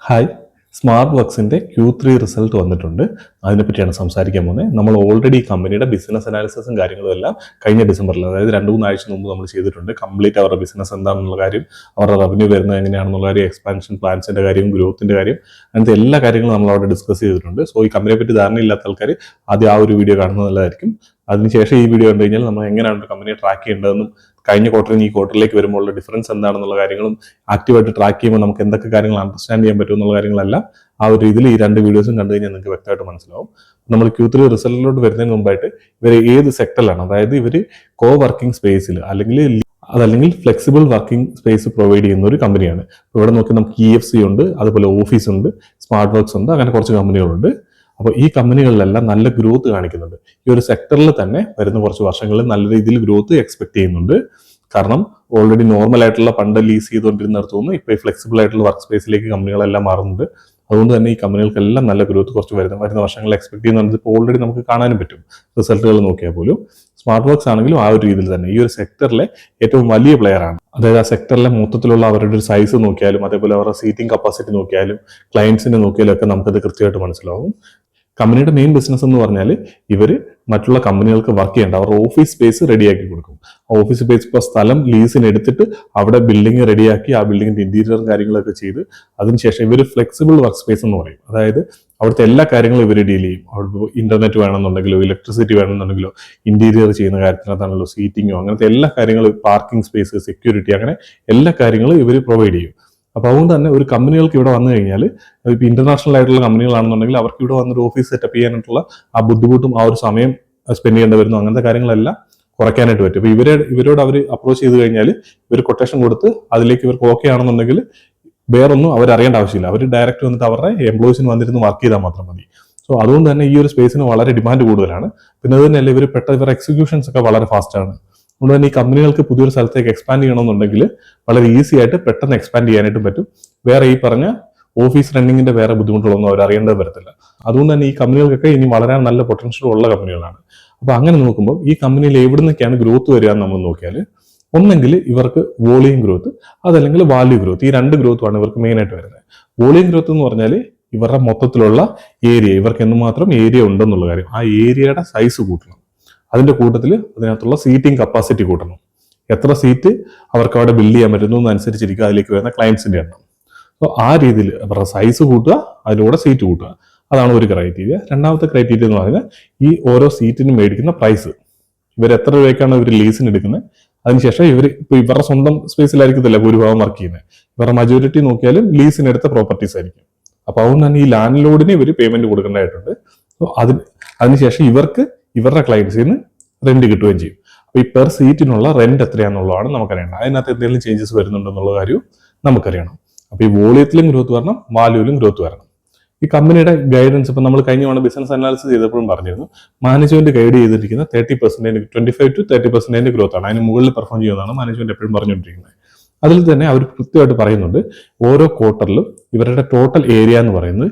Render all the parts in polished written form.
Hi, smart വർക്സിന്റെ Q3 result വന്നിട്ടുണ്ട്. അതിനെപ്പറ്റിയാണ് സംസാരിക്കാൻ പോകുന്നത്. നമ്മൾ ഓൾറെഡി ഈ കമ്പനിയുടെ ബിസിനസ് അനാലിസിസും കാര്യങ്ങളും എല്ലാം കഴിഞ്ഞ ഡിസംബറിൽ, അതായത് 2-3 ആഴ്ച മുമ്പ് നമ്മൾ ചെയ്തിട്ടുണ്ട്. കംപ്ലീറ്റ് അവരുടെ ബിസിനസ് എന്താണെന്നുള്ള കാര്യം, അവരുടെ റവന്യൂ വരുന്നത് എങ്ങനെയാണെന്നുള്ള കാര്യം, എക്സ്പാൻഷൻ പ്ലാൻസിന്റെ കാര്യം, ഗ്രോത്തിന്റെ കാര്യം, അങ്ങനത്തെ എല്ലാ കാര്യങ്ങളും നമ്മൾ അവിടെ ഡിസ്കസ് ചെയ്തിട്ടുണ്ട്. സോ ഈ കമ്പനിയെ പറ്റി ധാരണയില്ലാത്ത ആൾക്കാർ ആദ്യം ആ ഒരു വീഡിയോ കാണുന്നത് നല്ലതായിരിക്കും. അതിനുശേഷം ഈ വീഡിയോ കണ്ടു കഴിഞ്ഞാൽ നമ്മൾ എങ്ങനെയാണ് കമ്പനിയെ ട്രാക്ക് ചെയ്യേണ്ടതെന്നും കഴിഞ്ഞ ക്വാർട്ടറിൽ ഈ ക്വാർട്ടറിലേക്ക് വരുമ്പോൾ ഡിഫറൻസ് എന്താണെന്നുള്ള കാര്യങ്ങളും ആക്റ്റീവായിട്ട് ട്രാക്ക് ചെയ്യുമ്പോൾ നമുക്ക് എന്തൊക്കെ കാര്യങ്ങൾ അണ്ടർസ്റ്റാൻഡ് ചെയ്യാൻ പറ്റും എന്നുള്ള കാര്യങ്ങളെല്ലാം ആ ഒരു രീതിയിൽ ഈ രണ്ട് വീഡിയോസും കണ്ടു കഴിഞ്ഞാൽ നിങ്ങൾക്ക് വ്യക്തമായിട്ട് മനസ്സിലാവും. നമ്മൾ Q3 റിസൾട്ടിലോട്ട് വരുന്നതിന് മുമ്പായിട്ട് ഇവർ ഏത് സെക്ടറിലാണ്, അതായത് ഇവർ കോ വർക്കിംഗ് സ്പേസിൽ അതല്ലെങ്കിൽ ഫ്ലെക്സിബിൾ വർക്കിംഗ് സ്പേസ് പ്രൊവൈഡ് ചെയ്യുന്ന ഒരു കമ്പനിയാണ്. ഇവിടെ നോക്കി നമുക്ക് EFC ഉണ്ട്, അതുപോലെ ഓഫീസ് ഉണ്ട്, സ്മാർട്ട് വർക്ക്സ് ഉണ്ട്, അങ്ങനെ കുറച്ച് കമ്പനികളുണ്ട്. അപ്പോൾ ഈ കമ്പനികളിലെല്ലാം നല്ല ഗ്രോത്ത് കാണിക്കുന്നുണ്ട്. ഈ ഒരു സെക്ടറിൽ തന്നെ വരുന്ന കുറച്ച് വർഷങ്ങളിൽ നല്ല രീതിയിൽ ഗ്രോത്ത് എക്സ്പെക്ട് ചെയ്യുന്നുണ്ട്. കാരണം ഓൾറെഡി നോർമൽ ആയിട്ടുള്ള പണ്ട് ലീസ് ചെയ്തുകൊണ്ടിരുന്നിടത്തുനിന്ന് ഇപ്പോൾ ഈ ഫ്ലെക്സിബിൾ ആയിട്ടുള്ള വർക്ക് സ്പേസിലേക്ക് കമ്പനികളെല്ലാം മാറുന്നുണ്ട്. അതുകൊണ്ട് തന്നെ ഈ കമ്പനികൾക്കെല്ലാം നല്ല ഗ്രോത്ത് കുറച്ച് വരുന്ന വർഷങ്ങളിൽ എക്സ്പെക്ട് ചെയ്യുന്നത് ഇപ്പോൾ ഓൾറെഡി നമുക്ക് കാണാനും പറ്റും. റിസൾട്ടുകൾ നോക്കിയാൽ പോലും സ്മാർട്ട് വർക്ക്സ് ആണെങ്കിലും ആ ഒരു രീതിയിൽ തന്നെ ഈ ഒരു സെക്ടറിലെ ഏറ്റവും വലിയ പ്ലെയർ ആണ്. അതായത് ആ സെക്ടറിലെ മൊത്തത്തിലുള്ള അവരുടെ ഒരു സൈസ് നോക്കിയാലും, അതേപോലെ അവരുടെ സീറ്റിംഗ് കപ്പാസിറ്റി നോക്കിയാലും, ക്ലയൻസിനെ നോക്കിയാലും ഒക്കെ നമുക്കത് കൃത്യമായിട്ട് മനസ്സിലാവും. കമ്പനിയുടെ മെയിൻ ബിസിനസ് എന്ന് പറഞ്ഞാൽ ഇവർ മറ്റുള്ള കമ്പനികൾക്ക് വർക്ക് ചെയ്യേണ്ട അവരുടെ ഓഫീസ് സ്പേസ് റെഡിയാക്കി കൊടുക്കും. ആ ഓഫീസ് സ്പേസ് ഇപ്പോൾ സ്ഥലം ലീസിന് എടുത്തിട്ട് അവിടെ ബിൽഡിംഗ് റെഡിയാക്കി ആ ബിൽഡിങ്ങിന്റെ ഇന്റീരിയറും കാര്യങ്ങളൊക്കെ ചെയ്ത് അതിനുശേഷം ഇവർ ഫ്ലെക്സിബിൾ വർക്ക് സ്പേസ് എന്ന് പറയും. അതായത് അവിടുത്തെ എല്ലാ കാര്യങ്ങളും ഇവർ ഡീൽ ചെയ്യും. അവിടെ ഇന്റർനെറ്റ് വേണമെന്നുണ്ടെങ്കിലോ ഇലക്ട്രിസിറ്റി വേണമെന്നുണ്ടെങ്കിലോ ഇന്റീരിയർ ചെയ്യുന്ന കാര്യത്തിനകത്താണല്ലോ സീറ്റിങ്ങോ അങ്ങനത്തെ എല്ലാ കാര്യങ്ങളും, പാർക്കിംഗ് സ്പേസ്, സെക്യൂരിറ്റി, അങ്ങനെ എല്ലാ കാര്യങ്ങളും ഇവർ പ്രൊവൈഡ് ചെയ്യും. അപ്പോൾ അതുകൊണ്ട് തന്നെ ഒരു കമ്പനികൾക്ക് ഇവിടെ വന്നു കഴിഞ്ഞാൽ, ഇപ്പോൾ ഇന്റർനാഷണൽ ആയിട്ടുള്ള കമ്പനികളാണെന്നുണ്ടെങ്കിൽ അവർക്ക് ഇവിടെ വന്നൊരു ഓഫീസ് സെറ്റപ്പ് ചെയ്യാനായിട്ടുള്ള ആ ബുദ്ധിമുട്ടും ആ ഒരു സമയം സ്പെൻഡ് ചെയ്യേണ്ടി വരുന്നു. അങ്ങനത്തെ കാര്യങ്ങളെല്ലാം കുറയ്ക്കാനായിട്ട് പറ്റും. അപ്പോൾ ഇവരോട് അവർ അപ്രോച്ച് ചെയ്ത് കഴിഞ്ഞാൽ ഇവർ കൊട്ടേഷൻ കൊടുത്ത് അതിലേക്ക് ഇവർക്ക് ഓക്കെ ആണെന്നുണ്ടെങ്കിൽ വേറൊന്നും അവരറിയേണ്ട ആവശ്യമില്ല. അവർ ഡയറക്റ്റ് വന്നിട്ട് അവരുടെ എംപ്ലോയീസിന് വന്നിരുന്ന് വർക്ക് ചെയ്താൽ മാത്രം മതി. സോ അതുകൊണ്ട് തന്നെ ഈ ഒരു സ്പേസിന് വളരെ ഡിമാൻഡ് കൂടുതലാണ്. പിന്നെ അത് തന്നെയല്ല ഇവരുടെ എക്സിക്യൂഷൻസ് ഒക്കെ വളരെ ഫാസ്റ്റ് ആണ്. അതുകൊണ്ട് തന്നെ ഈ കമ്പനികൾക്ക് പുതിയൊരു സ്ഥലത്തേക്ക് എക്സ്പാൻഡ് ചെയ്യണമെന്നുണ്ടെങ്കിൽ വളരെ ഈസി ആയിട്ട് പെട്ടെന്ന് എക്സ്പാൻഡ് ചെയ്യാനായിട്ടും പറ്റും. വേറെ ഈ പറഞ്ഞ ഓഫീസ് റണ്ണിങ്ങിന്റെ വേറെ ബുദ്ധിമുട്ടുകളൊന്നും അവർ അറിയേണ്ടത് വരത്തില്ല. അതുകൊണ്ട് തന്നെ ഈ കമ്പനികൾക്കൊക്കെ ഇനി വളരെ നല്ല പൊട്ടൻഷ്യൽ ഉള്ള കമ്പനികളാണ്. അപ്പൊ അങ്ങനെ നോക്കുമ്പോൾ ഈ കമ്പനിയിൽ എവിടെ നിന്നൊക്കെയാണ് ഗ്രോത്ത് വരിക എന്ന് നമ്മൾ നോക്കിയാൽ, ഒന്നെങ്കിൽ ഇവർക്ക് വോളിയം ഗ്രോത്ത്, അതല്ലെങ്കിൽ വാല്യൂ ഗ്രോത്ത്. ഈ രണ്ട് ഗ്രോത്തുമാണ് ഇവർക്ക് മെയിൻ ആയിട്ട് വരുന്നത്. വോളിയം ഗ്രോത്ത് എന്ന് പറഞ്ഞാൽ ഇവരുടെ മൊത്തത്തിലുള്ള ഏരിയ, ഇവർക്ക് എന്തുമാത്രം ഏരിയ ഉണ്ടെന്നുള്ള കാര്യം, ആ ഏരിയയുടെ സൈസ് കൂട്ടണം. അതിന്റെ കൂട്ടത്തിൽ അതിനകത്തുള്ള സീറ്റിംഗ് കപ്പാസിറ്റി കൂട്ടണം. എത്ര സീറ്റ് അവർക്ക് അവിടെ ബിൽഡ് ചെയ്യാൻ പറ്റുന്നു എന്നനുസരിച്ചിരിക്കും അതിലേക്ക് വരുന്ന ക്ലയൻസിന്റെ എണ്ണം. അപ്പോൾ ആ രീതിയിൽ അവരുടെ സൈസ് കൂട്ടുക, അതിലൂടെ സീറ്റ് കൂട്ടുക. അതാണ് ഒരു ക്രൈറ്റീരിയ. രണ്ടാമത്തെ ക്രൈറ്റീരിയ എന്ന് പറഞ്ഞാൽ ഈ ഓരോ സീറ്റിനും മേടിക്കുന്ന പ്രൈസ്. ഇവർ എത്ര രൂപയ്ക്കാണ് ഇവർ ലീസിന് എടുക്കുന്നത്, അതിനുശേഷം ഇപ്പോൾ ഇവരുടെ സ്വന്തം സ്പേസിലായിരിക്കത്തില്ല ഭൂരിഭാഗം വർക്ക് ചെയ്യുന്നത്. ഇവരുടെ മജോറിറ്റി നോക്കിയാലും ലീസിനെടുത്ത പ്രോപ്പർട്ടീസ് ആയിരിക്കും. അപ്പൊ അതുകൊണ്ട് തന്നെ ഈ ലാൻഡ് ലോഡിന് ഇവർ പേയ്മെന്റ് കൊടുക്കേണ്ടതായിട്ടുണ്ട്. സോ അതിനുശേഷം ഇവരുടെ ക്ലയൻസിൽ നിന്ന് റെന്റ് കിട്ടുകയും ചെയ്യും. അപ്പൊ ഈ പെർ സീറ്റിനുള്ള റെന്റ് എത്രയാണെന്നുള്ളതാണ് നമുക്കറിയണം. അതിനകത്ത് എന്തെങ്കിലും ചേഞ്ചസ് വരുന്നുണ്ടെന്നുള്ള കാര്യവും നമുക്കറിയണം. അപ്പൊ ഈ വോളിയത്തിലും ഗ്രോത്ത് വരണം, വാല്യൂവിലും ഗ്രോത്ത് വരണം. ഈ കമ്പനിയുടെ ഗൈഡൻസ് ഇപ്പൊ നമ്മൾ കഴിഞ്ഞ തവണ ബിസിനസ് അനാലിസിസ് ചെയ്തപ്പോഴും പറഞ്ഞിരുന്നു, മാനേജ്മെന്റ് ഗൈഡ് ചെയ്തിരിക്കുന്ന 30%, 25 to 30% ഗ്രോത്ത് ആണ്. അതിന് മുകളിൽ പെർഫോം ചെയ്യുന്നതാണ് മാനേജ്മെന്റ് എപ്പോഴും പറഞ്ഞുകൊണ്ടിരിക്കുന്നത്. അതിൽ തന്നെ അവർ കൃത്യമായിട്ട് പറയുന്നുണ്ട്, ഓരോ ക്വാർട്ടറിലും ഇവരുടെ ടോട്ടൽ ഏരിയ എന്ന് പറയുന്നത്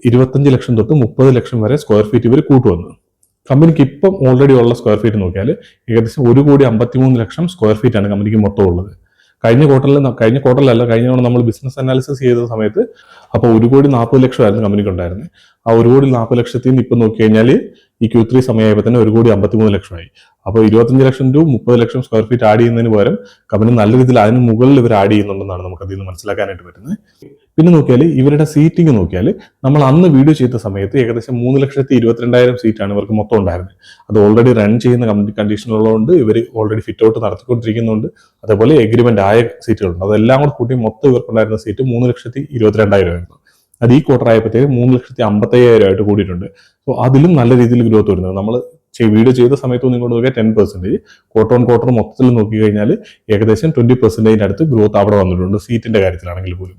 25 ലക്ഷം തൊട്ട് 30 ലക്ഷം വരെ സ്ക്വയർ ഫീറ്റ് ഇവർ കൂട്ടുവന്നു. കമ്പനിക്ക് ഇപ്പം ഓൾറെഡി ഉള്ള സ്ക്വയർ ഫീറ്റ് നോക്കിയാൽ ഏകദേശം 1,53,00,000 സ്ക്വയർ ഫീറ്റ് ആണ് കമ്പനിക്ക് മൊത്തം ഉള്ളത്. കഴിഞ്ഞ തവണ നമ്മൾ ബിസിനസ് അനാലിസിസ് ചെയ്ത സമയത്ത് അപ്പോൾ 1,40,00,000 ആയിരുന്നു കമ്പനിക്ക് ഉണ്ടായിരുന്നത്. ആ 1,40,00,000 നിന്ന് ഇപ്പം നോക്കി കഴിഞ്ഞാൽ ഈ Q3 സമയമായപ്പോൾ തന്നെ 1,53,00,000 ആയി. അപ്പോൾ 25 ലക്ഷം to 30 lakh square feet add ചെയ്യുന്നതിന് പകരം കമ്പനി നല്ല രീതിയിൽ അതിന് മുകളിൽ ഇവർ ആഡ് ചെയ്യുന്നുണ്ടെന്നാണ് നമുക്ക് അതിൽ നിന്ന് മനസ്സിലാക്കാനായിട്ട് പറ്റുന്നത്. പിന്നെ നോക്കിയാൽ ഇവരുടെ സീറ്റിംഗ് നോക്കിയാൽ നമ്മൾ അന്ന് വീഡിയോ ചെയ്ത സമയത്ത് ഏകദേശം 3,22,000 സീറ്റാണ് ഇവർക്ക് മൊത്തം ഉണ്ടായിരുന്നത്. അത് ഓൾറെഡി റൺ ചെയ്യുന്ന കണ്ടീഷനുള്ളതുകൊണ്ട് ഇവർ ഓൾറെഡി ഫിറ്റ് ഔട്ട് നടത്തിക്കൊണ്ടിരിക്കുന്നുണ്ട്. അതേപോലെ എഗ്രിമെന്റ് ആയ സീറ്റുകളുണ്ട്. അതെല്ലാം കൂടെ കൂട്ടി മൊത്തം ഇവർക്കുണ്ടായിരുന്ന സീറ്റ് 3,22,000 ആയിരുന്നു. അത് ഈ ക്വാർട്ടർ ആയപ്പോഴത്തേക്ക് 3,55,000 ആയിട്ട് കൂടിയിട്ടുണ്ട്. സോ അതിലും നല്ല രീതിയിൽ ഗ്രോത്ത് വരുന്നത്. നമ്മൾ വീഡിയോ ചെയ്ത സമയത്ത് നിങ്ങൾ നോക്കിയാൽ 10%, ക്വാർട്ടർ ഓൺ ക്വാർട്ടർ മൊത്തത്തിൽ നോക്കി കഴിഞ്ഞാൽ ഏകദേശം 20% അടുത്ത് ഗ്രോത്ത് അവിടെ വന്നിട്ടുണ്ട് സീറ്റിന്റെ കാര്യത്തിലാണെങ്കിൽ പോലും.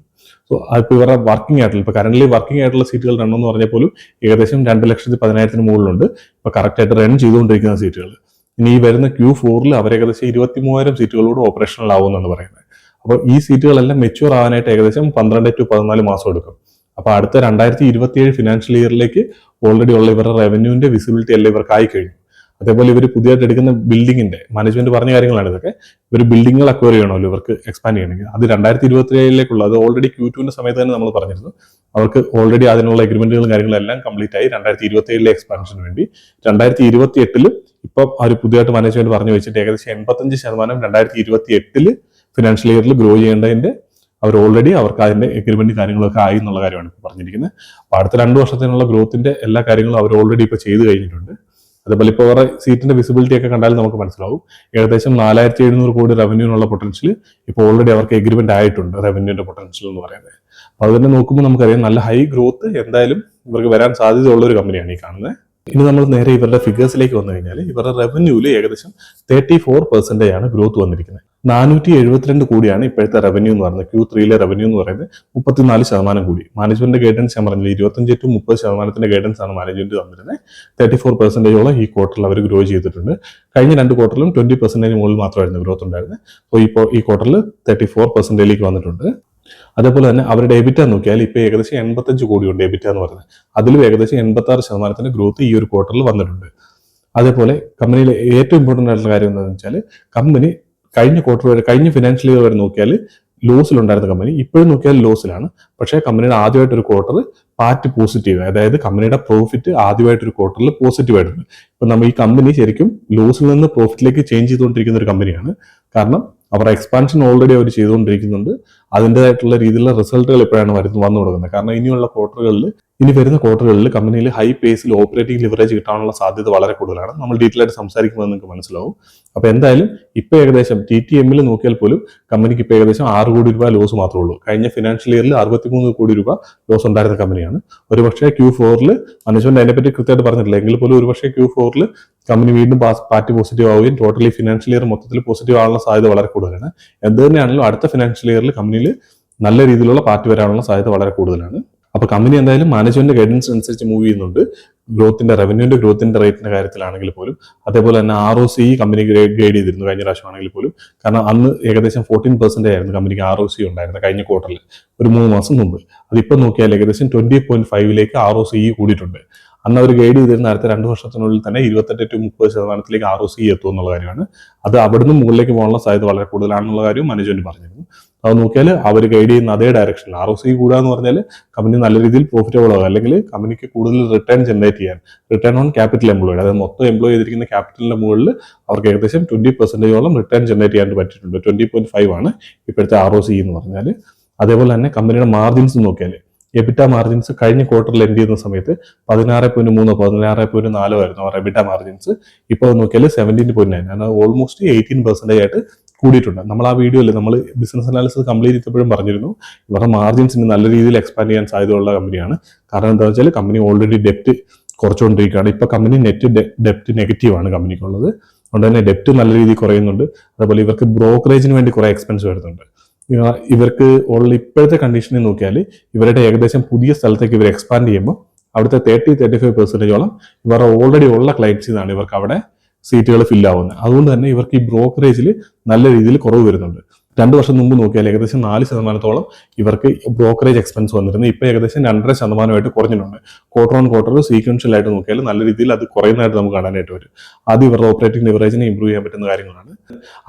സോ അതിപ്പോൾ ഇവരുടെ വർക്കിംഗ് ആയിട്ടുള്ള ഇപ്പോൾ കറന്റ് വർക്കിംഗ് ആയിട്ടുള്ള സീറ്റുകൾ എണ്ണം എന്ന് പറഞ്ഞാൽ പോലും ഏകദേശം 2,10,000 മുകളിലുണ്ട് ഇപ്പോൾ കറക്റ്റ് ആയിട്ട് റൺ ചെയ്തുകൊണ്ടിരിക്കുന്ന സീറ്റുകൾ. ഇനി ഈ വരുന്ന Q4 അവർ ഏകദേശം 23,000 സീറ്റുകളോട് ഓപ്പറേഷണൽ ആവുമെന്നാണ് പറയുന്നത്. അപ്പോൾ ഈ സീറ്റുകളെല്ലാം മെച്യൂർ ആവാനായിട്ട് ഏകദേശം 12 to 14 മാസം എടുക്കും. അപ്പൊ അടുത്ത 2027 ഫിനാൻഷ്യൽ ഇയറിലേക്ക് ഓൾറെഡി ഉള്ള ഇവരുടെ റവന്യൂവിന്റെ വിസിബിലിറ്റി എല്ലാം ഇവർക്ക് ആയി കഴിഞ്ഞു. അതേപോലെ ഇവർ പുതിയതായിട്ട് എടുക്കുന്ന ബിൽഡിങ്ങിന്റെ മാനേജ്മെന്റ് പറഞ്ഞ കാര്യങ്ങളാണ് ഇതൊക്കെ. ഇവർ ബിൽഡിങ്ങുകൾ അക്വയർ ചെയ്യണമല്ലോ ഇവർക്ക് എക്സ്പാൻഡ് ചെയ്യണമെങ്കിൽ. അത് 2027 അത് ഓൾറെഡി Q2 സമയത്ത് തന്നെ നമ്മൾ പറഞ്ഞിരുന്നു. അവർക്ക് ഓൾറെഡി അതിനുള്ള എഗ്രിമെന്റുകളും കാര്യങ്ങളും എല്ലാം കംപ്ലീറ്റ് ആയി 2027 എക്സ്പാൻഷന് വേണ്ടി. 2028 ഇപ്പം അവർ പുതിയതായിട്ട് മാനേജ്മെന്റ് പറഞ്ഞു വെച്ചിട്ട് ഏകദേശം 85% 2028 ഫിനാൻഷ്യൽ ഇയറിൽ ഗ്രോ ചെയ്യേണ്ടതിന്റെ അവർ ഓൾറെഡി അവർക്ക് അതിന്റെ എഗ്രിമെന്റ് കാര്യങ്ങളൊക്കെ ആയി എന്നുള്ള കാര്യമാണ് ഇപ്പോൾ പറഞ്ഞിരിക്കുന്നത്. അപ്പോൾ അടുത്ത 2 വർഷത്തിനുള്ള ഗ്രോത്തിന്റെ എല്ലാ കാര്യങ്ങളും അവർ ഓൾറെഡി ഇപ്പോൾ ചെയ്ത് കഴിഞ്ഞിട്ടുണ്ട്. അതേപോലെ ഇപ്പോൾ അവരുടെ സീറ്റിന്റെ വിസിബിലിറ്റി ഒക്കെ കണ്ടാൽ നമുക്ക് മനസ്സിലാവും. ഏകദേശം 4700 കോടി റവന്യൂനുള്ള പൊട്ടൻഷ്യൽ ഇപ്പോൾ ഓൾറെഡി അവർക്ക് എഗ്രിമെന്റ് ആയിട്ടുണ്ട്, റവന്യൂന്റെ പൊട്ടൻഷ്യൽ എന്ന് പറയുന്നത്. അപ്പോൾ അത് തന്നെ നോക്കുമ്പോൾ നമുക്കറിയാം നല്ല ഹൈ ഗ്രോത്ത് എന്തായാലും ഇവർക്ക് വരാൻ സാധ്യതയുള്ള ഒരു കമ്പനിയാണ് ഈ കാണുന്നത്. ഇനി നമ്മൾ നേരെ ഇവരുടെ ഫിഗേഴ്സിലേക്ക് വന്നു കഴിഞ്ഞാൽ ഇവരുടെ റവന്യൂവിൽ ഏകദേശം 34% ആണ് ഗ്രോത്ത് വന്നിരിക്കുന്നത്. 472 കോടിയാണ് ഇപ്പോഴത്തെ റവന്യൂ എന്ന് പറയുന്നത്. Q3 റവന്യൂ എന്ന് പറയുന്നത് 34% കൂടി. മാനേജ്മെന്റ് ഗൈഡൻസ് ഞാൻ പറഞ്ഞില്ല, 25-30% ഗൈഡൻസ് ആണ് മാനേജ്മെന്റ് തന്നിരുന്നത്. 34% ഈ ക്വാർട്ടറിൽ അവർ ഗ്രോ ചെയ്തിട്ടുണ്ട്. കഴിഞ്ഞ 2 ക്വാർട്ടറിലും 20% മുകളിൽ മാത്രമായിരുന്നു ഗ്രോത്ത് ഉണ്ടായിരുന്നത്. അപ്പോൾ ഇപ്പോൾ ഈ ക്വാർട്ടറിൽ 34% വന്നിട്ടുണ്ട്. അതേപോലെ തന്നെ അവരുടെ എബിറ്റ നോക്കിയാൽ ഇപ്പോൾ ഏകദേശം 85 കോടിയുണ്ട് എബിറ്റ എന്ന് പറയുന്നത്. അതിലും ഏകദേശം 86% ഗ്രോത്ത് ഈ ഒരു ക്വാർട്ടറിൽ വന്നിട്ടുണ്ട്. അതേപോലെ കമ്പനിയിലെ ഏറ്റവും ഇമ്പോർട്ടൻ്റ് ആയിട്ടുള്ള കാര്യം എന്താണെന്ന് വെച്ചാൽ കമ്പനി കഴിഞ്ഞ ഫിനാൻഷ്യൽ ഇയർ വരെ നോക്കിയാൽ ലോസിലുണ്ടായിരുന്ന കമ്പനി ഇപ്പോഴും നോക്കിയാൽ ലോസിലാണ്. പക്ഷേ കമ്പനിയുടെ ആദ്യമായിട്ടൊരു ക്വാർട്ടർ പാർട്ട് പോസിറ്റീവ്, അതായത് കമ്പനിയുടെ പ്രോഫിറ്റ് ആദ്യമായിട്ടൊരു ക്വാർട്ടറിൽ പോസിറ്റീവ് ആയിട്ടുണ്ട്. ഇപ്പം നമ്മൾ ഈ കമ്പനി ശരിക്കും ലോസിൽ നിന്ന് പ്രോഫിറ്റിലേക്ക് ചേഞ്ച് ചെയ്തുകൊണ്ടിരിക്കുന്ന ഒരു കമ്പനിയാണ്. കാരണം അവരുടെ എക്സ്പാൻഷൻ ഓൾറെഡി അവർ ചെയ്തുകൊണ്ടിരിക്കുന്നുണ്ട്. അതിൻ്റെതായിട്ടുള്ള രീതിയിലുള്ള റിസൾട്ടുകൾ എപ്പോഴാണ് വന്നു തുടങ്ങുന്നത്. കാരണം ഇനി വരുന്ന ക്വാർട്ടറുകളിൽ കമ്പനിയിൽ ഹൈ പേസിൽ ഓപ്പറേറ്റിംഗ് ലിവറേജ് കിട്ടാനുള്ള സാധ്യത വളരെ കൂടുതലാണ്. നമ്മൾ ഡീറ്റെയിൽ ആയിട്ട് സംസാരിക്കുമ്പോൾ നിങ്ങൾക്ക് മനസ്സിലാവും. അപ്പോൾ എന്തായാലും ഇപ്പോൾ ഏകദേശം TTM നോക്കിയാൽ പോലും കമ്പനിക്ക് ഇപ്പോൾ ഏകദേശം 6 കോടി രൂപ ലോസ് മാത്രമേ ഉള്ളൂ. കഴിഞ്ഞ ഫിനാൻഷ്യൽ ഇയറിൽ 63 കോടി രൂപ ലോസ് ഉണ്ടായിരുന്ന കമ്പനിയാണ്. ഒരുപക്ഷെ Q4 മാനേജ്മെന്റ് അതിനെപ്പറ്റി കൃത്യമായിട്ട് പറഞ്ഞിട്ടില്ല എങ്കിൽ പോലും ഒരുപക്ഷെ Q4 കമ്പനി വീണ്ടും പാർട്ടി പോസിറ്റീവ് ആവുകയും ടോട്ടലി ഫിനാൻഷ്യൽ ഇയർ മൊത്തത്തിൽ പോസിറ്റീവ് ആവാനുള്ള സാധ്യത വളരെ കൂടുതലാണ്. എന്ത് തന്നെയാണെങ്കിലും അടുത്ത ഫിനാൻഷ്യൽ ഇയറിൽ കമ്പനിയിൽ നല്ല രീതിയിലുള്ള പാർട്ടി വരാനുള്ള സാധ്യത വളരെ കൂടുതലാണ്. അപ്പോൾ കമ്പനി എന്തായാലും മാനേജ്മെന്റ് ഗൈഡൻസ് അനുസരിച്ച് മൂവ് ചെയ്യുന്നുണ്ട്. റവന്യൂന്റെ ഗ്രോത്തിന്റെ റേറ്റിന്റെ കാര്യത്തിലാണെങ്കിൽ പോലും. അതേപോലെ തന്നെ ROCE കമ്പനി ഗൈഡ് ചെയ്തിരുന്നു കഴിഞ്ഞ പ്രാവശ്യമാണെങ്കിൽ പോലും. കാരണം അന്ന് ഏകദേശം 14% ആയിരുന്നു കമ്പനിക്ക് ROCE ഉണ്ടായിരുന്നത് കഴിഞ്ഞ ക്വാർട്ടറിൽ, ഒരു 3 മാസം മുമ്പ്. അതിപ്പോൾ നോക്കിയാൽ ഏകദേശം 20.5 ROCE കൂടിയിട്ടുണ്ട്. അന്ന് അവർ ഗൈഡ് ചെയ്തിരുന്ന അടുത്ത 2 വർഷത്തിനുള്ളിൽ തന്നെ 28-30% ROCE എത്തും എന്നുള്ള കാര്യമാണ്. അത് അവിടുന്ന് മുകളിലേക്ക് പോകാനുള്ള സാധ്യത വളരെ കൂടുതലാണെന്നുള്ള കാര്യം മാനേജ്മെന്റ് പറഞ്ഞിരുന്നു. അത് നോക്കിയാൽ അവർ ഗൈഡ് ചെയ്യുന്ന അതേ ഡയറക്ഷനിൽ ROCE കൂടുക എന്ന് പറഞ്ഞാൽ കമ്പനി നല്ല രീതിയിൽ പ്രോഫിറ്റബിൾ ആകുക, അല്ലെങ്കിൽ കമ്പനിക്ക് കൂടുതൽ റിട്ടേൺ ജനറേറ്റ് ചെയ്യാൻ, റിട്ടേൺ ഓൺ ക്യാപിറ്റൽ എംപ്ലോയിഡ്, അതായത് മൊത്തം എംപ്ലോയ് ചെയ്തിരിക്കുന്ന ക്യാപിറ്റലിന്റെ മുകളിൽ അവർക്ക് ഏകദേശം 20% റിട്ടേൺ ജനറേറ്റ് ചെയ്യാൻ പറ്റിയിട്ടുണ്ട്. 20.5 ആണ് ഇപ്പോഴത്തെ ROCE എന്ന് പറഞ്ഞാൽ. അതേപോലെ തന്നെ കമ്പനിയുടെ മാർജിൻസ് നോക്കിയാൽ എബിറ്റ മാർജിൻസ് കഴിഞ്ഞ ക്വാർട്ടറിൽ എൻഡ് ചെയ്യുന്ന സമയത്ത് 16.3, 16.4 ആയിരുന്നു അവർ എബിറ്റ മാർജിൻസ്. ഇപ്പോൾ നോക്കിയാൽ 17.9, അതായത് ഓൾമോസ്റ്റ് 18% ആയിട്ട് കൂടിയിട്ടുണ്ട്. നമ്മൾ ആ വീഡിയോയിൽ നമ്മൾ ബിസിനസ് അനാലിസിസ് കംപ്ലീറ്റ് ചെയ്തപ്പോഴും പറഞ്ഞിരുന്നു ഇവരുടെ മാർജിൻസിന് നല്ല രീതിയിൽ എക്സ്പാൻഡ് ചെയ്യാൻ സാധ്യതയുള്ള കമ്പനിയാണ്. കാരണം എന്താ വെച്ചാൽ കമ്പനി ഓൾറെഡി ഡെപ്റ്റ് കുറച്ചുകൊണ്ടിരിക്കുകയാണ്. ഇപ്പോൾ കമ്പനി നെറ്റ് ഡെപ്റ്റ് നെഗറ്റീവാണ് കമ്പനിക്കുള്ളത്. അതുകൊണ്ട് തന്നെ ഡെപ്റ്റ് നല്ല രീതിയിൽ കുറയുന്നുണ്ട്. അതുപോലെ ഇവർക്ക് ബ്രോക്കറേജിന് വേണ്ടി കുറേ എക്സ്പെൻസ് വരുന്നുണ്ട്. ഇവർക്ക് ഇപ്പോഴത്തെ കണ്ടീഷനിൽ നോക്കിയാൽ ഇവരുടെ ഏകദേശം പുതിയ സ്ഥലത്തേക്ക് ഇവർ എക്സ്പാൻഡ് ചെയ്യുമ്പോൾ അവിടുത്തെ 30-35% ഇവർ ഓൾറെഡി ഉള്ള ക്ലയൻസിൽ നിന്നാണ് ഇവർക്ക് അവിടെ സീറ്റുകൾ ഫില്ല് ആവുന്നത്. അതുകൊണ്ട് തന്നെ ഇവർക്ക് ഈ ബ്രോക്കറേജിൽ നല്ല രീതിയിൽ കുറവ് വരുന്നുണ്ട്. 2 വർഷം മുമ്പ് നോക്കിയാൽ ഏകദേശം 4% ഇവർക്ക് ബ്രോക്കറേജ് എക്സ്പെൻസ് വന്നിരുന്നു. ഇപ്പോൾ ഏകദേശം 2.5% കുറഞ്ഞിട്ടുണ്ട്. ക്വാർട്ടർ ഓൺ ക്വാർട്ടർ സീക്വൻഷ്യൽ ആയിട്ട് നോക്കിയാൽ നല്ല രീതിയിൽ അത് കുറയുന്നതായിട്ട് നമുക്ക് കാണാനായിട്ട് വരും. അത് ഇവരുടെ ഓപ്പറേറ്റിംഗ് ലിവറേജിനെ ഇംപ്രൂവ് ചെയ്യാൻ പറ്റുന്ന കാര്യങ്ങളാണ്.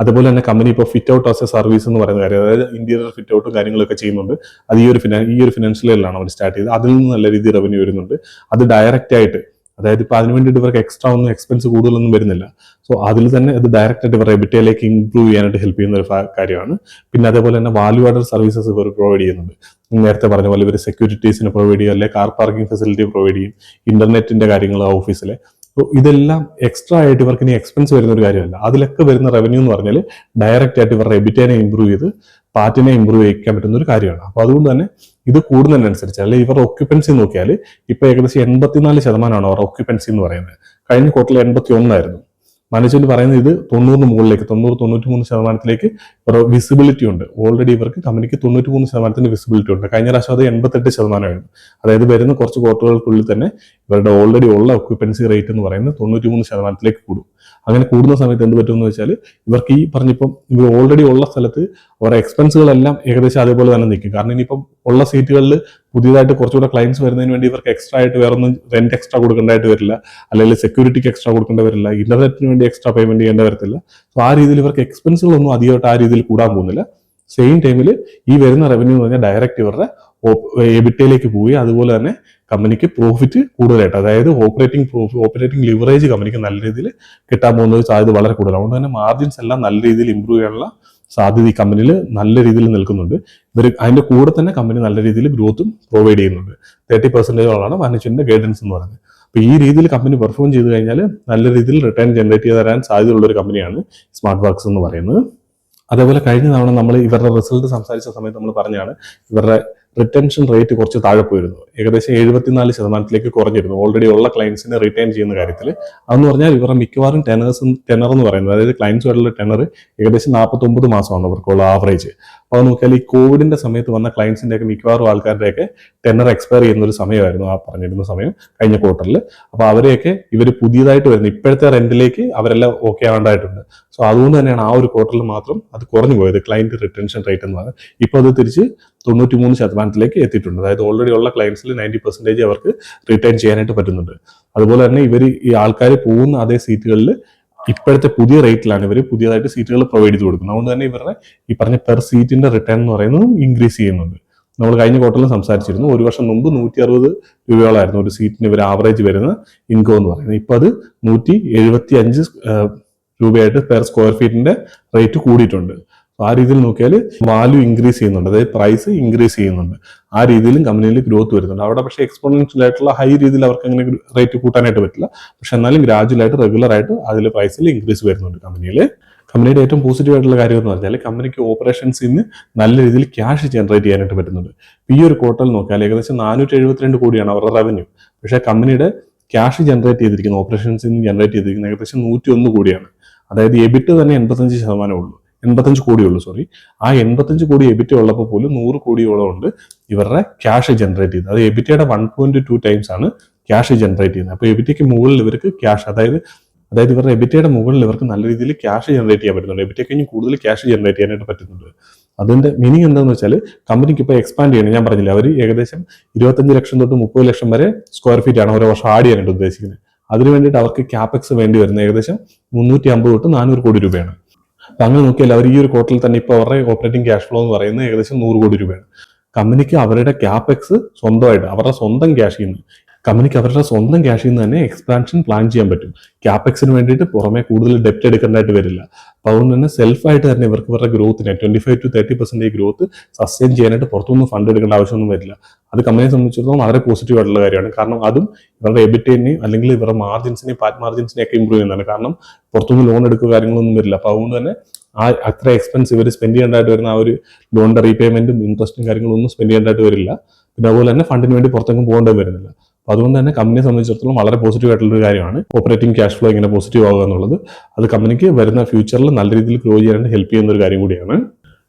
അതുപോലെ തന്നെ കമ്പനി ഇപ്പോൾ fit out as A service എന്ന് പറയുന്ന കാര്യം, അതായത് ഇന്റീരിയർ ഫിറ്റ് ഔട്ടും കാര്യങ്ങളൊക്കെ ചെയ്യുന്നുണ്ട്. അത് ഈ ഒരു ഫിനാൻഷ്യൽ ഇയറിലാണ് അവർ സ്റ്റാർട്ട് ചെയ്തത്. അതിൽ നിന്ന് നല്ല രീതിയിൽ റവന്യൂ വരുന്നുണ്ട്. അത് ഡയറക്റ്റ് ആയിട്ട്, അതായത് ഇപ്പോൾ അതിന് വേണ്ടിയിട്ട് ഇവർക്ക് എക്സ്ട്രാ ഒന്നും എക്സ്പെൻസ് കൂടുതലൊന്നും വരുന്നില്ല. സോ അതിൽ തന്നെ അത് ഡയറക്റ്റ് ആയിട്ട് ഇവരുടെ എബിറ്റയിലേക്ക് ഇംപ്രൂവ് ചെയ്യാനായിട്ട് ഹെൽപ്പ് ചെയ്യുന്ന ഒരു കാര്യമാണ്. പിന്നെ അതേപോലെ തന്നെ വാല്യൂ ആഡഡ് സർവീസസ് ഇവർ പ്രൊവൈഡ് ചെയ്യുന്നുണ്ട്. നേരത്തെ പറഞ്ഞ പോലെ ഇവർ സെക്യൂരിറ്റീസിന് പ്രൊവൈഡ് ചെയ്യും, അല്ലെങ്കിൽ കാർ പാർക്കിംഗ് ഫെസിലിറ്റി പ്രൊവൈഡ് ചെയ്യും, ഇന്റർനെറ്റിന്റെ കാര്യങ്ങൾ ഓഫീസിലെ. സോ ഇതെല്ലാം എക്സ്ട്രാ ആയിട്ട് ഇവർക്ക് ഇനി എക്സ്പെൻസ് വരുന്ന ഒരു കാര്യമല്ല. അതിലൊക്കെ വരുന്ന റവന്യൂ എന്ന് പറഞ്ഞാൽ ഡയറക്റ്റ് ആയിട്ട് ഇവരുടെ എബിറ്റനെ ഇംപ്രൂവ് ചെയ്ത് പാർട്ടിനെ ഇംപ്രൂവ് ചെയ്യിക്കാൻ പറ്റുന്ന ഒരു കാര്യമാണ്. അപ്പോൾ അതുകൊണ്ട് തന്നെ ഇത് കൂടുന്നതിനനുസരിച്ച്, അല്ലെങ്കിൽ ഇവരുടെ ഒക്യുപ്പൻസി നോക്കിയാൽ ഇപ്പോൾ ഏകദേശം 84% അവരുടെ ഒക്യുപ്പൻസി എന്ന് പറയുന്നത്. കഴിഞ്ഞ ക്വാർട്ടറിൽ 81 ആയിരുന്നു. മാനേജ്മെന്റ് പറയുന്നത് ഇത് 90 മുകളിലേക്ക്, 90-93% ഇവരുടെ വിസിബിലിറ്റി ഉണ്ട്. ഓൾറെഡി ഇവർക്ക് കമ്പനിക്ക് 93% വിസിബിലിറ്റി ഉണ്ട്. കഴിഞ്ഞ പ്രാവശ്യം അത് 88% ആയിരുന്നു. അതായത് വരുന്ന കുറച്ച് ക്വാർട്ടറുകൾക്കുള്ളിൽ തന്നെ ഇവരുടെ ഓൾറെഡി ഉള്ള ഒക്യുപ്പൻസി റേറ്റ് എന്ന് പറയുന്നത് 93% കൂടും. അങ്ങനെ കൂടുന്ന സമയത്ത് എന്ത് പറ്റുമെന്ന് വെച്ചാൽ ഇവർക്ക് ഈ പറഞ്ഞിപ്പം ഇവർ ഓൾറെഡി ഉള്ള സ്ഥലത്ത് അവരുടെ എക്സ്പെൻസുകളെല്ലാം ഏകദേശം അതേപോലെ തന്നെ നിൽക്കും. കാരണം ഇനിയിപ്പം ഉള്ള സീറ്റുകളിൽ പുതിയതായിട്ട് കുറച്ചുകൂടെ ക്ലയൻസ് വരുന്നതിന് വേണ്ടി ഇവർക്ക് എക്സ്ട്രാ ആയിട്ട് വേറെ ഒന്നും റെന്റ് എക്സ്ട്രാ കൊടുക്കേണ്ടതായിട്ട് വരില്ല, അല്ലെങ്കിൽ സെക്യൂരിറ്റിക്ക് എക്സ്ട്രാ കൊടുക്കേണ്ടി വരില്ല, ഇന്റർനെറ്റിന് വേണ്ടി എക്സ്ട്രാ പേയ്മെന്റ് ചെയ്യേണ്ടി വരത്തില്ല. സോ ആ രീതിയിൽ ഇവർക്ക് എക്സ്പെൻസുകളൊന്നും അധികമായിട്ട് ആ രീതിയിൽ കൂടാൻ പോകുന്നില്ല. സെയിം ടൈമിൽ ഈ വരുന്ന റവന്യൂ എന്ന് പറഞ്ഞാൽ ഡയറക്റ്റ് ഇവരുടെ എബിറ്റയിലേക്ക് പോയി അതുപോലെ തന്നെ കമ്പനിക്ക് പ്രോഫിറ്റ് കൂടുതലായിട്ട്, അതായത് ഓപ്പറേറ്റിംഗ് ലിവറേജ് കമ്പനിക്ക് നല്ല രീതിയിൽ കിട്ടാൻ പോകുന്ന ഒരു സാധ്യത വളരെ കൂടുതലാണ്. അതുകൊണ്ട് തന്നെ മാർജിൻസ് എല്ലാം നല്ല രീതിയിൽ ഇമ്പ്രൂവ് ചെയ്യാനുള്ള സാധ്യത ഈ കമ്പനിയിൽ നല്ല രീതിയിൽ നിൽക്കുന്നുണ്ട്. ഇവർ അതിന്റെ കൂടെ തന്നെ കമ്പനി നല്ല രീതിയിൽ ഗ്രോത്തും പ്രൊവൈഡ് ചെയ്യുന്നുണ്ട്. 30% മാനേജ്മെന്റിന്റെ ഗൈഡൻസ് എന്ന് പറയുന്നത്. അപ്പൊ ഈ രീതിയിൽ കമ്പനി പെർഫോം ചെയ്ത് കഴിഞ്ഞാൽ നല്ല രീതിയിൽ റിട്ടേൺ ജനറേറ്റ് ചെയ്ത് തരാൻ സാധ്യതയുള്ള ഒരു കമ്പനിയാണ് സ്മാർട്ട് വർക്ക്സ് എന്ന് പറയുന്നത്. അതേപോലെ കഴിഞ്ഞ തവണ നമ്മൾ ഇവരുടെ റിസൾട്ട് സംസാരിച്ച സമയത്ത് നമ്മൾ പറഞ്ഞാണ് ഇവരുടെ റിട്ടൻഷൻ റേറ്റ് കുറച്ച് താഴെ പോയിരുന്നു. ഏകദേശം 74% കുറഞ്ഞിരുന്നു ഓൾറെഡി ഉള്ള ക്ലയൻസിനെ റിട്ടേൺ ചെയ്യുന്ന കാര്യത്തിൽ. അതെന്ന് പറഞ്ഞാൽ ഇവരുടെ മിക്കവാറും ടെനർ എന്ന് പറയുന്നത്, അതായത് ക്ലയൻസുമായിട്ടുള്ള ടെനർ ഏകദേശം 49 മാസമാണ് ഇവർക്കുള്ള ആവറേജ്. അപ്പോൾ നോക്കിയാൽ ഈ കോവിഡിന്റെ സമയത്ത് വന്ന ക്ലയൻസിന്റെ ഒക്കെ മിക്കവാറും ആൾക്കാരുടെയൊക്കെ ടെനർ എക്സ്പയർ ചെയ്യുന്ന ഒരു സമയമായിരുന്നു ആ പറഞ്ഞിരുന്ന സമയം കഴിഞ്ഞ ക്വാർട്ടറിൽ. അപ്പോൾ അവരെയൊക്കെ ഇവർ പുതിയതായിട്ട് വരുന്ന ഇപ്പോഴത്തെ റെന്റിലേക്ക് അവരെല്ലാം ഓക്കെ ആവേണ്ടതായിട്ടുണ്ട്. സോ അതുകൊണ്ട് തന്നെയാണ് ആ ഒരു ക്വാർട്ടറിൽ മാത്രം അത് കുറഞ്ഞു പോയത് ക്ലയന്റ് റിട്ടൻഷൻ റേറ്റ് എന്ന് പറയുന്നത്. ഇപ്പോൾ അത് തിരിച്ച് 93% എത്തിയിട്ടുണ്ട്. അതായത് ഓൾറെഡി ഉള്ള ക്ലയൻസിൽ 90% അവർക്ക് റിട്ടേൺ ചെയ്യാനായിട്ട് പറ്റുന്നുണ്ട്. അതുപോലെ തന്നെ ഇവർ ഈ ആൾക്കാർ പോകുന്ന അതേ സീറ്റുകളിൽ ഇപ്പോഴത്തെ പുതിയ റേറ്റിലാണ് ഇവർ പുതിയതായിട്ട് സീറ്റുകൾ പ്രൊവൈഡ് ചെയ്ത് കൊടുക്കുന്നത്. അതുകൊണ്ട് തന്നെ ഇവരുടെ ഈ പറഞ്ഞ പെർ സീറ്റിന്റെ റിട്ടേൺ എന്ന് പറയുന്നത് ഇൻക്രീസ് ചെയ്യുന്നുണ്ട്. നമ്മൾ കഴിഞ്ഞ ക്വാർട്ടറിൽ സംസാരിച്ചിരുന്നു, ഒരു വർഷം മുമ്പ് 160 രൂപയോളായിരുന്നു ഒരു സീറ്റിന് ഇവർ ആവറേജ് വരുന്ന ഇൻകം എന്ന് പറയുന്നത്. ഇപ്പൊ അത് 175 രൂപയായിട്ട് പെർ സ്ക്വയർ ഫീറ്റിന്റെ റേറ്റ് കൂടിയിട്ടുണ്ട്. ആ രീതിയിൽ നോക്കിയാൽ വാല്യൂ ഇൻക്രീസ് ചെയ്യുന്നുണ്ട്, അതായത് പ്രൈസ് ഇൻക്രീസ് ചെയ്യുന്നുണ്ട്. ആ രീതിയിലും കമ്പനിയിൽ ഗ്രോത്ത് വരുന്നുണ്ട്. അവിടെ പക്ഷേ എക്സ്പോണൻഷ്യൽ ആയിട്ടുള്ള ഹൈ രീതിയിൽ അവർക്ക് അങ്ങനെ റേറ്റ് കൂട്ടാനായിട്ട് പറ്റില്ല. പക്ഷെ എന്നാലും ഗ്രാജുവലായിട്ട് റെഗുലർ ആയിട്ട് അതിൽ പ്രൈസിൽ ഇൻക്രീസ് വരുന്നുണ്ട് കമ്പനിയിൽ. കമ്പനിയുടെ ഏറ്റവും പോസിറ്റീവ് ആയിട്ടുള്ള കാര്യം എന്ന് പറഞ്ഞാൽ കമ്പനിക്ക് ഓപ്പറേഷൻസിൽ നിന്ന് നല്ല രീതിയിൽ ക്യാഷ് ജനറേറ്റ് ചെയ്യാനായിട്ട് പറ്റുന്നുണ്ട്. ഈ ഒരു ക്വാർട്ടറിൽ നോക്കിയാൽ ഏകദേശം 472 കോടിയാണ് അവരുടെ റവന്യൂ. പക്ഷേ കമ്പനിയുടെ ക്യാഷ് ജനറേറ്റ് ചെയ്തിരിക്കുന്ന ഓപ്പറേഷൻസിൽ നിന്ന് ജനറേറ്റ് ചെയ്തിരിക്കുന്ന ഏകദേശം 101 കോടിയാണ്. അതായത് എബിറ്റ് തന്നെ 85% ഉള്ളൂ, 85 കോടിയുള്ളൂ സോറി. ആ 85 കോടി എബിറ്റ് ഉള്ളപ്പോൾ പോലും 100 കോടിയോളം ഉണ്ട് ഇവരുടെ ക്യാഷ് ജനറേറ്റ് ചെയ്തത്. അത് എബിറ്റയുടെ 1.2 ടൈംസ് ആണ് ക്യാഷ് ജനറേറ്റ് ചെയ്യുന്നത്. അപ്പോൾ എബിറ്റയ്ക്ക് മുകളിൽ ഇവർക്ക് ക്യാഷ്, അതായത് ഇവരുടെ എബിറ്റയുടെ മുകളിൽ ഇവർക്ക് നല്ല രീതിയിൽ ക്യാഷ് ജനറേറ്റ് ചെയ്യാൻ പറ്റുന്നുണ്ട്. എബിറ്റയ്ക്ക് കഴിഞ്ഞ് കൂടുതൽ ക്യാഷ് ജനറേറ്റ് ചെയ്യാനായിട്ട് പറ്റുന്നുണ്ട്. അതിന്റെ മീനിങ് എന്താണെന്ന് വെച്ചാൽ കമ്പനിക്ക് ഇപ്പോൾ എക്സ്പാൻഡ് ചെയ്യണം. ഞാൻ പറഞ്ഞില്ല, അവർ ഏകദേശം 25 ലക്ഷം തൊട്ട് 30 ലക്ഷം വരെ സ്ക്വയർ ഫീറ്റ് ആണ് ഓരോ വർഷം ആഡ് ചെയ്യാനായിട്ട് ഉദ്ദേശിക്കുന്നത്. അതിന് വേണ്ടിയിട്ട് അവർക്ക് ക്യാപെക്സ് വേണ്ടി വരുന്നത് ഏകദേശം 350 തൊട്ട് 400 കോടി രൂപയാണ്. അപ്പൊ അങ്ങനെ നോക്കിയാൽ അവർ ഈ ഒരു ക്വാർട്ടറിൽ തന്നെ ഇപ്പോൾ അവരുടെ ഓപ്പറേറ്റിംഗ് ക്യാഷ് ഫ്ലോ എന്ന് പറയുന്നത് ഏകദേശം 100 കോടി രൂപയാണ്. കമ്പനിക്ക് അവരുടെ ക്യാപെക്സ് സ്വന്തമായിട്ട് അവരുടെ സ്വന്തം ക്യാഷിൽ നിന്ന് തന്നെ എക്സ്പാൻഷൻ പ്ലാൻ ചെയ്യാൻ പറ്റും. ക്യാപെക്സിന് വേണ്ടിയിട്ട് പുറമെ കൂടുതൽ ഡെപ്റ്റ് എടുക്കേണ്ടതായിട്ട് വരില്ല. അപ്പൊ അതുകൊണ്ട് തന്നെ സെൽഫായിട്ട് തന്നെ ഇവർക്ക് ഇവരുടെ ഗ്രോത്തിനെ 25 to 30% ഗ്രോത്ത് സസ്റ്റെയിൻ ചെയ്യാനായിട്ട് പുറത്തുനിന്ന് ഫണ്ട് എടുക്കേണ്ട ആവശ്യമൊന്നും വരില്ല. അത് കമ്പനിയെ സംബന്ധിച്ചിടത്തോളം വളരെ പോസിറ്റീവ് ആയിട്ടുള്ള കാര്യമാണ്. കാരണം അതും ഇവരുടെ എബിറ്റേനെയും അല്ലെങ്കിൽ ഇവരുടെ മാർജിൻസിനെയും പാറ്റ് മാർജിൻസിനെയും ഒക്കെ ഇമ്പ്രൂവ് ചെയ്യുന്നതാണ്. കാരണം പുറത്തുനിന്ന് ലോൺ എടുക്കുക കാര്യങ്ങളൊന്നും വരില്ല. അപ്പൊ അതുകൊണ്ട് തന്നെ അത്ര എക്സ്പെൻസ് ഇവർ സ്പെൻഡ് ചെയ്യേണ്ടതായിട്ട് വരുന്ന ആ ഒരു ലോണിന്റെ റീപേയ്മെന്റും ഇൻട്രസ്റ്റും കാര്യങ്ങളൊന്നും സ്പെൻഡ് ചെയ്യേണ്ടതായിട്ട് വരില്ല. പിന്നെ അതുപോലെ തന്നെ ഫണ്ടിന് വേണ്ടി പുറത്തേക്കും പോകേണ്ടി വരുന്നില്ല. അപ്പൊ അതുകൊണ്ട് തന്നെ കമ്പനിയെ സംബന്ധിച്ചിടത്തോളം വളരെ പോസിറ്റീവ് ആയിട്ടുള്ള ഒരു കാര്യമാണ് ഓപ്പറേറ്റിംഗ് ക്യാഷ് ഫ്ലോ ഇങ്ങനെ പോസിറ്റീവ് ആവുക എന്നുള്ളത്. അത് കമ്പനിക്ക് വരുന്ന ഫ്യൂച്ചറിൽ നല്ല രീതിയിൽ ഗ്രോ ചെയ്യാനായിട്ട് ഹെൽപ്പ് ചെയ്യുന്ന ഒരു കാര്യം കൂടിയാണ്.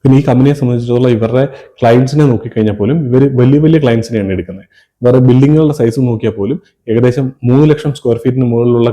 പിന്നെ ഈ കമ്പനിയെ സംബന്ധിച്ചിടത്തോളം ഇവരുടെ ക്ലയൻസിനെ നോക്കിക്കഴിഞ്ഞാൽ പോലും ഇവർ വലിയ വലിയ ക്ലയൻസിനെയാണ് എടുക്കുന്നത്. ഇവരുടെ ബിൽഡിങ്ങുകളുടെ സൈസ് നോക്കിയാൽ പോലും ഏകദേശം 3 ലക്ഷം സ്ക്വയർ ഫീറ്റിന് മുകളിലുള്ള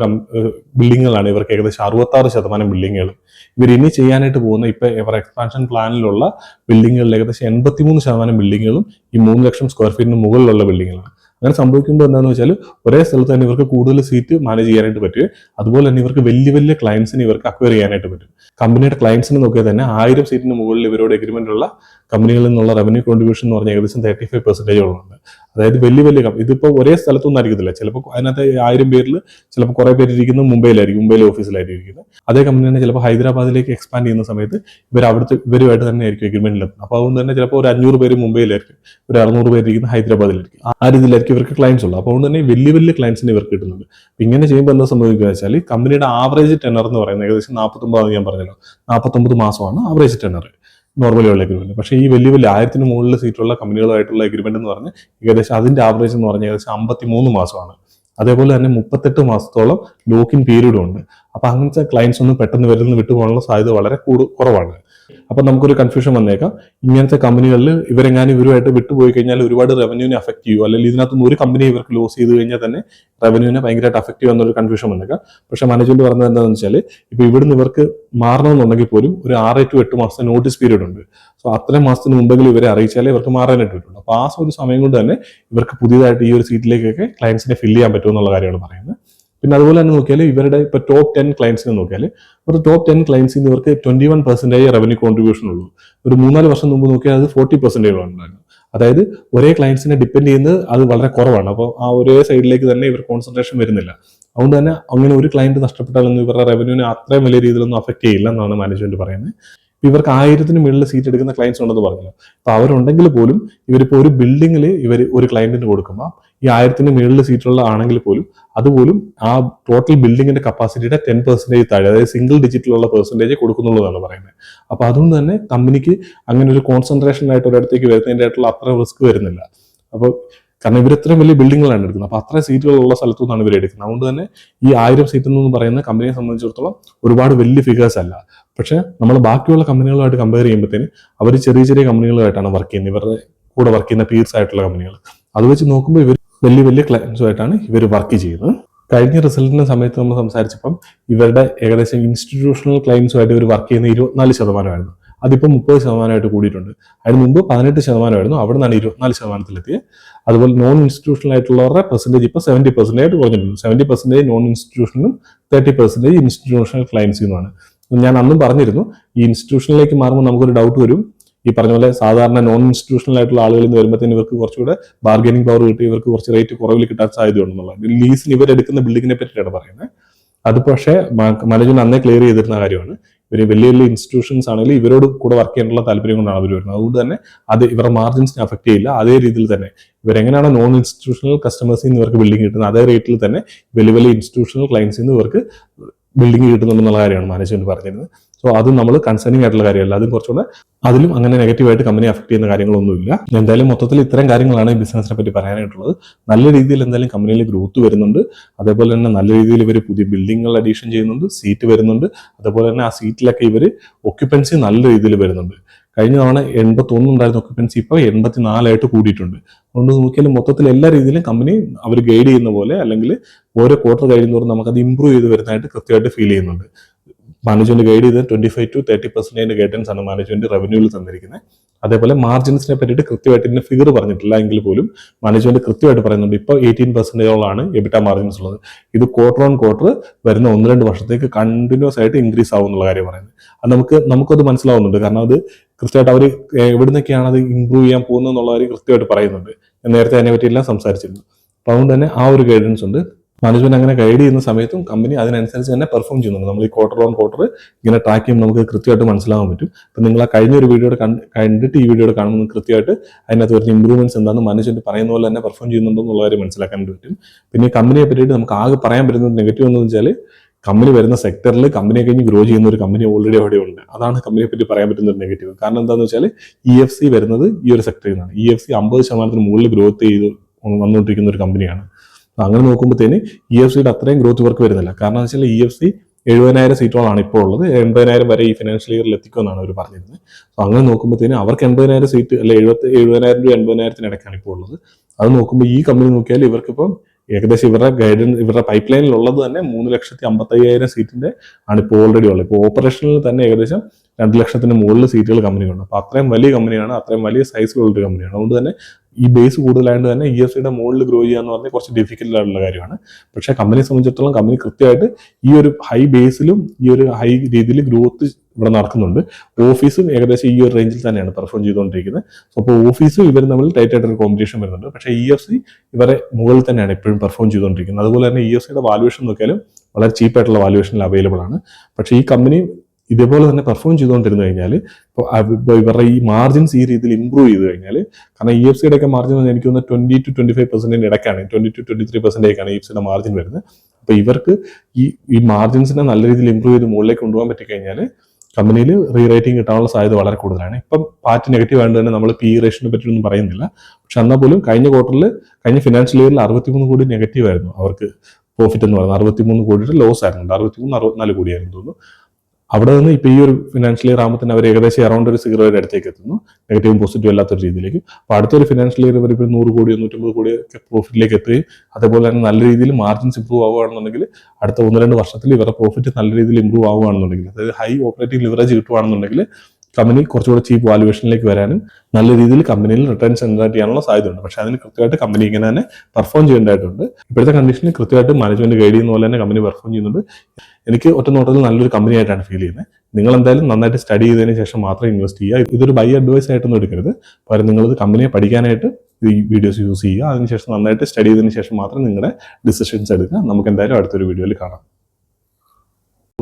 ബിൽഡിങ്ങുകളാണ് ഇവർക്ക്. ഏകദേശം 66% ബിൽഡിങ്ങുകൾ ഇവർ ഇനി ചെയ്യാനായിട്ട് പോകുന്ന ഇപ്പൊ ഇവർ എക്സ്പാൻഷൻ പ്ലാനിലുള്ള ബിൽഡിങ്ങുകളിൽ ഏകദേശം 83% ബിൽഡിങ്ങുകളും ഈ 3 ലക്ഷം സ്ക്വയർ ഫീറ്റിന് മുകളിലുള്ള ബിൽഡിങ്ങുകളാണ്. അങ്ങനെ സംഭവിക്കുമ്പോൾ എന്താണെന്ന് വെച്ചാൽ ഒരേ സ്ഥലത്ത് തന്നെ ഇവർക്ക് കൂടുതൽ സീറ്റ് മാനേജ് ചെയ്യാനായിട്ട് പറ്റും. അതുപോലെ തന്നെ ഇവർക്ക് വലിയ വലിയ ക്ലയൻസിനെ ഇവർക്ക് അക്വയർ ചെയ്യാനായിട്ട് പറ്റും. കമ്പനിയുടെ ക്ലയൻസിനെ നോക്കിയാൽ തന്നെ 1000 സീറ്റിന് മുകളിൽ ഇവരോട് എഗ്രിമെന്റ് ഉള്ള കമ്പനികളിൽ നിന്നുള്ള റവന്യൂ കോൺട്രിബ്യൂഷൻ എന്ന് പറഞ്ഞാൽ ഏകദേശം 35% ഉണ്ട്. അതായത് വലിയ വലിയ ഇതിപ്പോൾ ഒരേ സ്ഥലത്തൊന്നും ആയിരിക്കത്തില്ല. ചിലപ്പോൾ അതിനകത്ത് 1000 പേരിൽ ചിലപ്പോൾ കുറെ പേര് ഇരിക്കുന്നത് മുംബൈയിലെ ഓഫീസിലായിരിക്കും ഇരിക്കുന്നത്. അതേ കമ്പനി തന്നെ ചിലപ്പോൾ ഹൈദരാബാദിലേക്ക് എക്സ്പാൻഡ് ചെയ്യുന്ന സമയത്ത് ഇവരുമായിട്ട് തന്നെ ആയിരിക്കും എഗ്രിമെന്റിലെത്തുന്നത്. അപ്പോൾ അതുകൊണ്ട് തന്നെ ചിലപ്പോൾ ഒരു 500 പേര് മുംബൈയിലായിരിക്കും, ഒരു 600 പേര് ഇരിക്കുന്ന ഹൈദരാബാദിലായിരിക്കും. ആ രീതിയിലായിരിക്കും ഇവർക്ക് ക്ലയൻസ് ഉള്ളൂ. അപ്പോൾ അതുകൊണ്ട് തന്നെ വലിയ വലിയ ക്ലയൻസിന് ഇവർക്ക് കിട്ടുന്നുണ്ട്. അപ്പം ഇങ്ങനെ ചെയ്യുമ്പോൾ എന്താ സംഭവിക്കുക വെച്ചാൽ കമ്പനിയുടെ ആവറേജ് ടെനർ എന്ന് പറയുന്നത് ഏകദേശം 49 ഞാൻ പറഞ്ഞല്ലോ, 49 മാസമാണ് ആവറേജ് ടെനർ നോർമലി ഉള്ള എഗ്രിമെന്റ്. പക്ഷേ ഈ വലിയ 1000 മുകളിൽ സീറ്റുള്ള കമ്പനികളുമായിട്ടുള്ള എഗ്രിമെന്റ് എന്ന് പറഞ്ഞാൽ ഏകദേശം അതിന്റെ ആവറേജ് എന്ന് പറഞ്ഞാൽ ഏകദേശം 53 മാസമാണ്. അതേപോലെ തന്നെ 38 മാസത്തോളം ലോക്കിൻ പീരീഡും ഉണ്ട്. അപ്പൊ അങ്ങനത്തെ ക്ലയൻസ് ഒന്നും പെട്ടെന്ന് വരുന്ന വിട്ടുപോകാനുള്ള സാധ്യത വളരെ കുറവാണ്. അപ്പോൾ നമുക്കൊരു കൺഫ്യൂഷൻ വന്നേക്കാം, ഇങ്ങനത്തെ കമ്പനികളിൽ ഇവരെങ്ങാനും ഇവരുമായിട്ട് വിട്ടുപോയി കഴിഞ്ഞാൽ ഒരുപാട് റവന്യൂവിനെ അഫക്ട് ചെയ്യുമോ, അല്ലെങ്കിൽ ഇതിനകത്തുനിന്ന് ഒരു കമ്പനി ഇവർക്ക് ലോസ് ചെയ്ത് കഴിഞ്ഞാൽ തന്നെ റവന്യൂവിനെ ഭയങ്കരമായിട്ട് അഫക്ട് ചെയ്യുക എന്നൊരു കൺഫ്യൂഷൻ വന്നേക്കാം. പക്ഷേ മാനേജ്മെന്റ് പറഞ്ഞത് എന്താണെന്ന് വെച്ചാൽ, ഇപ്പോൾ ഇവിടുന്ന് ഇവർക്ക് മാറണമെന്നുണ്ടെങ്കിൽ പോലും ഒരു 6 to 8 മാസത്തെ നോട്ടീസ് പീരീഡ് ഉണ്ട്. സോ അത്രയും മാസത്തിന് മുമ്പെങ്കിലും ഇവരെ അറിയിച്ചാലേ ഇവർക്ക് മാറാനായിട്ട് പറ്റുള്ളൂ. അപ്പോൾ ആ ഒരു സമയം കൊണ്ട് തന്നെ ഇവർക്ക് പുതിയതായിട്ട് ഈ ഒരു സീറ്റിലേക്കൊക്കെ ക്ലയൻസിനെ ഫില്ല് ചെയ്യാൻ പറ്റുമെന്നുള്ള കാര്യമാണ് പറയുന്നത്. പിന്നെ അതുപോലെ തന്നെ നോക്കിയാൽ ഇവരുടെ ഇപ്പോൾ ടോപ്പ് 10 ക്ലയൻസിനെ നോക്കിയാൽ ഒരു ടോപ്പ് 10 ക്ലയൻസിന് ഇവർക്ക് 21% റവന്യൂ കോൺട്രിബ്യൂഷൻ ഉള്ളൂ. ഒരു 3-4 വർഷം മുമ്പ് നോക്കിയാൽ അത് 40% ഉണ്ടായിരുന്നു. അതായത് ഒരേ ക്ലയൻസിനെ ഡിപ്പെൻഡ് ചെയ്യുന്നത് അത് വളരെ കുറവാണ്. അപ്പോൾ ആ ഒരേ സൈഡിലേക്ക് തന്നെ ഇവർ കോൺസെൻട്രേഷൻ വരുന്നില്ല. അതുകൊണ്ട് തന്നെ അങ്ങനെ ഒരു ക്ലയന്റ് നഷ്ടപ്പെട്ടാലൊന്നും ഇവരുടെ റവന്യൂവിനെ അത്രയും വലിയ രീതിയിലൊന്നും അഫക്ട് ചെയ്യില്ല എന്നാണ് മാനേജ്മെന്റ് പറയുന്നത്. ഇവർക്ക് 1000-ന് മുകളിൽ സീറ്റ് എടുക്കുന്ന ക്ലയൻസ് ഉണ്ടെന്ന് പറഞ്ഞല്ലോ. അപ്പോൾ അവരുണ്ടെങ്കിൽ പോലും ഇവരിപ്പോൾ ഒരു ബിൽഡിങ്ങിൽ ഇവർ ഒരു ക്ലയന്റിന് കൊടുക്കുമ്പോൾ ഈ 1000-ന് മുകളിൽ സീറ്റുള്ള ആണെങ്കിൽ പോലും അതുപോലും ആ ടോട്ടൽ ബിൽഡിങ്ങിന്റെ കപ്പാസിറ്റിയുടെ 10% താഴെ, അതായത് സിംഗിൾ ഡിജിറ്റിലുള്ള പെർസെൻറ്റേജ് കൊടുക്കുന്നുള്ളൂ എന്നാണ് പറയുന്നത്. അപ്പോൾ അതുകൊണ്ട് തന്നെ കമ്പനിക്ക് അങ്ങനെ ഒരു കോൺസെൻട്രേഷൻ ആയിട്ട് ഒരിടത്തേക്ക് വരുന്നതിൻ്റെ ആയിട്ടുള്ള അത്ര റിസ്ക് വരുന്നില്ല. അപ്പോൾ കാരണം ഇവർ ഇത്രയും വലിയ ബിൽഡിങ്ങുകളാണ് എടുക്കുന്നത്. അപ്പോൾ അത്രയും സീറ്റുകളുള്ള സ്ഥലത്തു നിന്നാണ് ഇവർ എടുക്കുന്നത്. അതുകൊണ്ട് തന്നെ ഈ 1000 സീറ്റ് എന്ന് പറയുന്ന കമ്പനിയെ സംബന്ധിച്ചിടത്തോളം ഒരുപാട് വലിയ ഫിഗേഴ്സ് അല്ല. പക്ഷെ നമ്മൾ ബാക്കിയുള്ള കമ്പനികളുമായിട്ട് കമ്പയർ ചെയ്യുമ്പോഴത്തേന് അവർ ചെറിയ ചെറിയ കമ്പനികളുമായിട്ടാണ് വർക്ക് ചെയ്യുന്നത്, ഇവരുടെ കൂടെ വർക്ക് ചെയ്യുന്ന പീർസ് ആയിട്ടുള്ള കമ്പനികൾ. അത് വെച്ച് നോക്കുമ്പോൾ ഇവർ വലിയ വലിയ ക്ലയൻസുമായിട്ടാണ് ഇവർ വർക്ക് ചെയ്യുന്നത്. കഴിഞ്ഞ റിസൾട്ടിന്റെ സമയത്ത് നമ്മൾ സംസാരിച്ചപ്പം ഇവരുടെ ഏകദേശം ഇൻസ്റ്റിറ്റ്യൂഷണൽ ക്ലയൻസുമായിട്ട് ഇവർ വർക്ക് ചെയ്യുന്ന 24%. അതിപ്പോൾ 30% കൂടിയിട്ടുണ്ട്. അതിന് മുമ്പ് 18% അവിടെ നിന്നാണ് 24%-ലെത്തിയത്. അതുപോലെ നോൺ ഇൻസ്റ്റിറ്റ്യൂഷണൽ ആയിട്ടുള്ളവരുടെ പെർസെൻറ്റേജ് ഇപ്പോൾ 70% ആയിട്ട് കുറഞ്ഞിട്ടുണ്ട്. 70% നോൺ ഇൻസ്റ്റിറ്റ്യൂഷണലും 30% ഇൻസ്റ്റിറ്റ്യൂഷണൽ ക്ലയൻസിനുമാണ്. ഞാൻ അന്നും പറഞ്ഞിരുന്നു, ഈ ഇൻസ്റ്റിറ്റ്യൂഷനിലേക്ക് മാറുമ്പോൾ നമുക്കൊരു ഡൗട്ട് വരും. ഈ പറഞ്ഞ പോലെ സാധാരണ നോൺ ഇൻസ്റ്റിറ്റ്യൂഷണൽ ആയിട്ടുള്ള ആളുകളിൽ നിന്ന് വരുമ്പോഴത്തേന് ഇവർക്ക് കുറച്ചുകൂടെ ബാർഗനിങ് പവർ കിട്ടി, ഇവർക്ക് കുറച്ച് റേറ്റ് കുറവിൽ കിട്ടാൻ സാധ്യതയുണ്ടെന്നുള്ളത്. ലീസിന് ഇവരെടുക്കുന്ന ബിൽഡിങ്ങിനെ പറ്റിയാണ് പറയുന്നത്. അത് പക്ഷേ മാനേജ്മെന്റ് അന്നേ ക്ലിയർ ചെയ്തിരുന്ന കാര്യമാണ്. ഇവർ വലിയ വലിയ ഇൻസ്റ്റിറ്റ്യൂഷൻസ് ആണെങ്കിൽ ഇവരോട് കൂടെ വർക്ക് ചെയ്യാനുള്ള താല്പര്യം കൊണ്ടാണ് അവർ വരുന്നത്. അതുകൊണ്ട് തന്നെ അത് ഇവരുടെ മാർജിൻസിനെ അഫക്ട് ചെയ്യില്ല. അതേ രീതിയിൽ തന്നെ ഇവരെങ്ങനെയാണ് നോൺ ഇൻസ്റ്റിറ്റ്യൂഷണൽ കസ്റ്റമേഴ്സിൽ നിന്ന് ഇവർക്ക് ബിൽഡിംഗ് കിട്ടുന്നത്, അതേ റേറ്റിൽ തന്നെ വലിയ വലിയ ഇൻസ്റ്റിറ്റ്യൂഷണൽ ക്ലയൻസിൽ നിന്ന് ഇവർക്ക് ബിൽഡിംഗ് കിട്ടുന്നുണ്ടെന്നുള്ള കാര്യമാണ് മാനേജ്മെന്റ് പറഞ്ഞിരുന്നത്. സോ അത് നമ്മൾ കൺസേണിംഗ് ആയിട്ടുള്ള കാര്യമല്ല. അതും കുറച്ചുകൂടെ അതിലും അങ്ങനെ നെഗറ്റീവായിട്ട് കമ്പനി അഫക്ട് ചെയ്യുന്ന കാര്യങ്ങളൊന്നുമില്ല. എന്തായാലും മൊത്തത്തിൽ ഇത്തരം കാര്യങ്ങളാണ് ഈ ബിസിനസിനെ പറ്റി പറയാനായിട്ടുള്ളത്. നല്ല രീതിയിൽ എന്തായാലും കമ്പനിയിൽ ഗ്രോത്ത് വരുന്നുണ്ട്. അതേപോലെ തന്നെ നല്ല രീതിയിൽ ഇവർ പുതിയ ബിൽഡിങ്ങുകൾ അഡീഷൻ ചെയ്യുന്നുണ്ട്, സീറ്റ് വരുന്നുണ്ട്. അതുപോലെ തന്നെ ആ സീറ്റിലൊക്കെ ഇവർ ഒക്യുപ്പൻസി നല്ല രീതിയിൽ വരുന്നുണ്ട്. കഴിഞ്ഞ തവണ 81 ഉണ്ടായിരുന്ന ഒക്യുപ്പൻസി ഇപ്പോൾ 84 കൂടിയിട്ടുണ്ട്. അതുകൊണ്ട് നോക്കിയാലും മൊത്തത്തിൽ എല്ലാ രീതിയിലും കമ്പനി അവർ ഗൈഡ് ചെയ്യുന്ന പോലെ, അല്ലെങ്കിൽ ഓരോ ക്വാർട്ടർ കഴിയുന്നതോറും നമുക്കത് ഇമ്പ്രൂവ് ചെയ്ത് വരുന്നതായിട്ട് കൃത്യമായിട്ട് ഫീൽ ചെയ്യുന്നുണ്ട്. മാനേജ്മെന്റ് ഗൈഡ് ചെയ്ത് 25 to 30% ഗൈഡൻസ് ആണ് മാനേജ്മെന്റ് റവന്യൂവിൽ തന്നിരിക്കുന്നത്. അതേപോലെ മാർജിൻസിനെ പറ്റിയിട്ട് കൃത്യമായിട്ട് ഇതിന്റെ ഫിഗർ പറഞ്ഞിട്ടില്ല എങ്കിൽ പോലും മാനേജ്മെന്റ് കൃത്യമായിട്ട് പറയുന്നുണ്ട്. ഇപ്പോൾ 18%-ഓളാണ് എബിറ്റ മാർജിൻസ് ഉള്ളത്. ഇത് ക്വാർട്ടർ ഓൺ ക്വാർട്ടർ വരുന്ന 1-2 വർഷത്തേക്ക് കണ്ടിന്യൂസ് ആയിട്ട് ഇൻക്രീസ് ആവും എന്നുള്ള കാര്യം പറയുന്നത്. അത് നമുക്കത് മനസ്സിലാവുന്നുണ്ട്. കാരണം അത് കൃത്യമായിട്ട് അവർ എവിടുന്നൊക്കെയാണ് അത് ഇമ്പ്രൂവ് ചെയ്യാൻ പോകുന്നത് എന്നുള്ള കാര്യം കൃത്യമായിട്ട് പറയുന്നുണ്ട്. ഞാൻ നേരത്തെ അതിനെ പറ്റിയെല്ലാം സംസാരിച്ചിരുന്നു. അപ്പോൾ അതുകൊണ്ട് തന്നെ ആ ഒരു ഗൈഡൻസ് ഉണ്ട്. മാനേജ്മെന്റ് അങ്ങനെ ഗൈഡ് ചെയ്യുന്ന സമയത്തും കമ്പനി അതിനനുസരിച്ച് തന്നെ പെർഫോം ചെയ്യുന്നുണ്ട്. നമ്മൾ ഈ ക്വാർട്ടർ ഓൺ ക്വാർട്ടർ ഇങ്ങനെ ട്രാക്ക് ചെയ്യുമ്പോൾ നമുക്ക് കൃത്യമായിട്ട് മനസ്സിലാവാൻ പറ്റും. അപ്പം നിങ്ങൾ ആ കഴിഞ്ഞ ഒരു വീഡിയോയുടെ കണ്ടിട്ട് ഈ വീഡിയോയുടെ കാണുമ്പോൾ കൃത്യമായിട്ട് അതിനകത്ത് വരുന്ന ഇമ്പ്രൂവ്മെന്റ്സ് എന്താണെന്ന് മാനേജ്മെന്റ് പറയുന്ന പോലെ തന്നെ പെർഫോം ചെയ്യുന്നുണ്ടോ എന്നുള്ള കാര്യം മനസ്സിലാക്കാൻ പറ്റും. പിന്നെ ഈ കമ്പനിയെ പറ്റിയിട്ട് നമുക്ക് ആകെ പറയാൻ പറ്റുന്ന നെഗറ്റീവ് എന്ന് വെച്ചാൽ, കമ്പനി വരുന്ന സെക്ടറിൽ കമ്പനിയെ കഴിഞ്ഞ് ഗ്രോ ചെയ്യുന്ന ഒരു കമ്പനി ഓൾറെഡി അവിടെ ഉണ്ട്. അതാണ് കമ്പനിയെ പറ്റി പറയാൻ പറ്റുന്ന ഒരു നെഗറ്റീവ്. കാരണം എന്താണെന്ന് വെച്ചാൽ EFC വരുന്നത് ഈ ഒരു സെക്ടറിൽ നിന്നാണ്. EFC 50% മുകളിൽ ഗ്രോത്ത് ചെയ്ത് വന്നുകൊണ്ടിരിക്കുന്ന ഒരു കമ്പനിയാണ്. അങ്ങനെ നോക്കുമ്പോഴത്തേന് EFCയുടെ അത്രയും ഗ്രോത്ത് ഇവർക്ക് വരുന്നില്ല. കാരണം എന്ന് വെച്ചാൽ EFC 70,000 സീറ്റുകളാണ് ഇപ്പോൾ ഉള്ളത്. 80,000 വരെ ഈ ഫിനാൻഷ്യൽ ഇയറിൽ എത്തിക്കുമെന്നാണ് അവർ പറഞ്ഞിരുന്നത്. അപ്പോൾ അങ്ങനെ നോക്കുമ്പോഴത്തേന് അവർക്ക് 80,000 സീറ്റ് അല്ലെ 70,000 to 80,000 ഇടയ്ക്കാണ് ഇപ്പോൾ ഉള്ളത്. അത് നോക്കുമ്പോൾ ഈ കമ്പനി നോക്കിയാൽ ഇവർക്കിപ്പം ഏകദേശം ഇവരുടെ പൈപ്പ് ലൈനിൽ ഉള്ളത് തന്നെ 3,55,000 സീറ്റിന്റെ ആണ് ഇപ്പോൾ ഓൾറെഡി ഉള്ളത്. ഇപ്പോൾ ഓപ്പറേഷനിൽ തന്നെ ഏകദേശം 2,00,000 മുകളിൽ സീറ്റുകൾ കമ്പനികളുണ്ട്. അപ്പോൾ അത്രയും വലിയ കമ്പനിയാണ്, അത്രയും വലിയ സൈസിലുള്ളൊരു കമ്പനിയാണ്. അതുകൊണ്ട് തന്നെ ഈ ബേസ് കൂടുതലായതുകൊണ്ട് തന്നെ EFCയുടെ മുകളിൽ ഗ്രോ ചെയ്യുക എന്ന് പറഞ്ഞാൽ കുറച്ച് ഡിഫിക്കൽട്ട് ആയിട്ടുള്ള കാര്യമാണ്. പക്ഷേ കമ്പനിയെ സംബന്ധിച്ചിടത്തോളം കമ്പനി കൃത്യമായിട്ട് ഈ ഒരു ഹൈ ബേസിലും ഈ ഒരു ഹൈ രീതിയിൽ ഗ്രോത്ത് ഇവിടെ നടക്കുന്നുണ്ട്. ഓഫീസും ഏകദേശം ഈ ഒരു റേഞ്ചിൽ തന്നെയാണ് പെർഫോം ചെയ്തുകൊണ്ടിരിക്കുന്നത്. സോ അപ്പോൾ ഓഫീസും ഇവർ തമ്മിൽ ടൈറ്റ് ആയിട്ടൊരു കോമ്പറ്റീഷൻ വരുന്നുണ്ട്. പക്ഷേ EFC ഇവരെ മുകളിൽ തന്നെയാണ് എപ്പോഴും പെർഫോം ചെയ്തുകൊണ്ടിരിക്കുന്നത്. അതുപോലെ തന്നെ EFCയുടെ വാല്യൂഷൻ നോക്കിയാലും വളരെ ചീപ്പായിട്ടുള്ള വാല്യൂഷനിൽ അവൈലബിൾ ആണ്. പക്ഷേ ഈ കമ്പനി ഇതേപോലെ തന്നെ പെർഫോം ചെയ്തുകൊണ്ടിരുന്നു കഴിഞ്ഞാൽ, ഇപ്പോൾ ഇവരുടെ ഈ മാർജിൻസ് ഈ രീതിയിൽ ഇമ്പ്രൂവ് ചെയ്ത് കഴിഞ്ഞാൽ, കാരണം EFCയുടെ ഒക്കെ മാർജിൻ എനിക്ക് തോന്നുന്നത് 20 to 25% ഇടയ്ക്കാണ്, 20 to 23% EFCയുടെ മാർജിൻ വരുന്നത്. അപ്പോൾ ഇവർക്ക് ഈ മാർജിൻസിനെ നല്ല രീതിയിൽ ഇമ്പ്രൂവ് ചെയ്ത് മുകളിലേക്ക് കൊണ്ടുപോകാൻ പറ്റിക്കഴിഞ്ഞാൽ കമ്പനിയിൽ റീറേറ്റിംഗ് കിട്ടാനുള്ള സാധ്യത വളരെ കൂടുതലാണ്. ഇപ്പം പാർട്ടി നെഗറ്റീവ് ആയതുകൊണ്ട് തന്നെ നമ്മൾ PE റേഷ്യോനെ പറ്റിയൊന്നും പറയുന്നില്ല. പക്ഷെ എന്നാൽ പോലും കഴിഞ്ഞ ഫിനാൻഷ്യൽ ഇയറിൽ 63 കോടി നെഗറ്റീവ് ആയിരുന്നു അവർക്ക് പ്രോഫിറ്റ് എന്ന് പറയുന്നത്. 63 കോടിയുടെ ലോസ് ആയിരുന്നു, 63-64 കോടിയായിരുന്നു തോന്നുന്നു. അവിടെ നിന്ന് ഇപ്പോൾ ഈ ഒരു ഫിനാൻഷ്യൽ ഇയർ ആകുമ്പോൾ തന്നെ അവർ ഏകദേശം അറൗണ്ട് ഒരു 0 അടുത്തേക്ക് എത്തുന്നു, നെഗറ്റീവും പോസിറ്റീവും അല്ലാത്തൊരു രീതിയിലേക്ക്. അപ്പോൾ അടുത്തൊരു ഫിനാൻഷ്യൽ ഇയർ ഇവർ ഇപ്പോൾ 100 കോടി 150 കോടി ഒക്കെ പ്രോഫിറ്റിലേക്ക് എത്തുകയും അതേപോലെ തന്നെ നല്ല രീതിയിൽ മാർജിൻസ് ഇമ്പ്രൂവ് ആവുകയാണെന്നുണ്ടെങ്കിൽ അടുത്ത 1-2 വർഷത്തിൽ ഇവരുടെ പ്രോഫിറ്റ് നല്ല രീതിയിൽ ഇമ്പ്രൂവ് ആവുകയാണെന്നുണ്ടെങ്കിൽ, അതായത് ഹൈ ഓപ്പറേറ്റിംഗ് ലിവറേജ് കിട്ടുകയാണെന്നുണ്ടെങ്കിൽ കമ്പനി കുറച്ചുകൂടെ ചീപ്പ് വാല്യുവേഷനിലേക്ക് വരാനും നല്ല രീതിയിൽ കമ്പനിയിൽ റിട്ടേൺ ജനറേറ്റ് ചെയ്യാനുള്ള സാധ്യതയുണ്ട്. പക്ഷേ അതിന് കൃത്യമായിട്ട് കമ്പനി ഇങ്ങനെ തന്നെ പെർഫോം ചെയ്യേണ്ടതായിട്ടുണ്ട്. ഇപ്പോഴത്തെ കണ്ടീഷനിൽ കൃത്യമായിട്ട് മാനേജ്മെന്റ് ഗൈഡ് ചെയ്യുന്ന പോലെ തന്നെ കമ്പനി പെർഫോം ചെയ്യുന്നുണ്ട്. എനിക്ക് ഒറ്റ നോട്ടത്തിൽ നല്ലൊരു കമ്പനി ആയിട്ടാണ് ഫീൽ ചെയ്യുന്നത്. നിങ്ങൾ എന്തായാലും നന്നായിട്ട് സ്റ്റഡി ചെയ്തതിന് ശേഷം മാത്രം ഇൻവെസ്റ്റ് ചെയ്യുക. ഇതൊരു ബൈ അഡ്വൈസ് ആയിട്ടൊന്നും എടുക്കരുത്. പകരം നിങ്ങളിത് കമ്പനിയെ പഠിക്കാനായിട്ട് ഈ വീഡിയോസ് യൂസ് ചെയ്യുക. അതിനുശേഷം നന്നായിട്ട് സ്റ്റഡി ചെയ്തതിന് ശേഷം മാത്രം നിങ്ങളുടെ ഡിസിഷൻസ് എടുക്കുക. നമുക്ക് എന്തായാലും അടുത്തൊരു വീഡിയോയിൽ കാണാം.